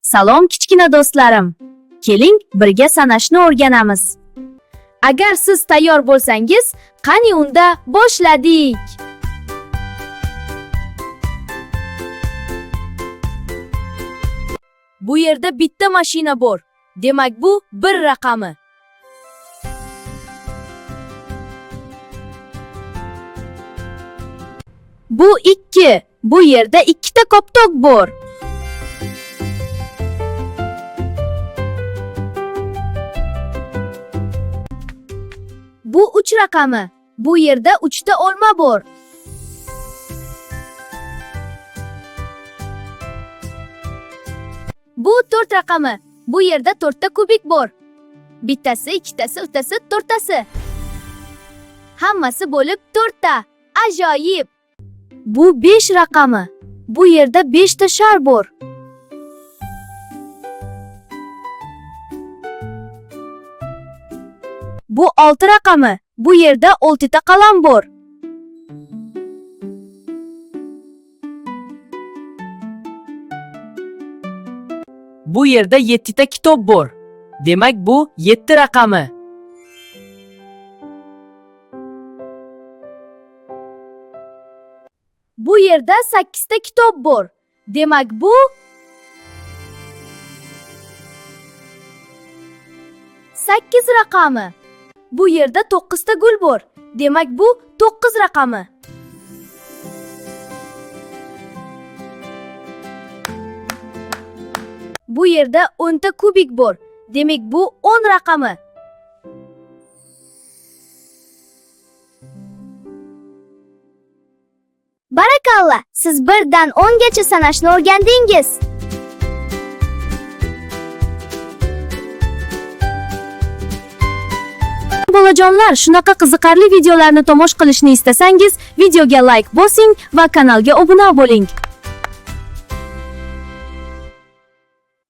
Salom kichkina do'stlarim. Keling, birga sanashni o'rganamiz. Agar siz tayyor bo'lsangiz, qani unda boshladik. Bu yerda bitta mashina bor. Demak, bu 1 raqami. Bu 2. Bu yerda ikkita koptok bor. Bu 3 raqami. Bu yerda 3 ta olma bor. Bu 4 raqami. Bu yerda 4 ta kubik bor. Bittasi, ikkitasi, uchtasi, 4tasi. Hammasi bo'lib 4 ta. Ajoyib. Bu 5 raqami. Bu yerda 5 ta shar bor. Bu 6 raqami. Bu yerda 6 ta qalam bor. Bu yerda 7 ta kitob bor. Demak, bu 7 raqami. Bu yerda 8 ta kitob bor. Demak, bu 8 raqami. Bu yerda 9 ta gul bor. Demak, bu 9 raqami. Bu yerda 10 ta kubik bor. Demak, bu 10 raqami. Barakallah, siz 1 dan 10 gacha sanashni o'rgandingiz. Bolajonlar, shunaqa qiziqarli videolarni tomosha qilishni istasangiz, videoga like bosing va kanalga obuna bo'ling.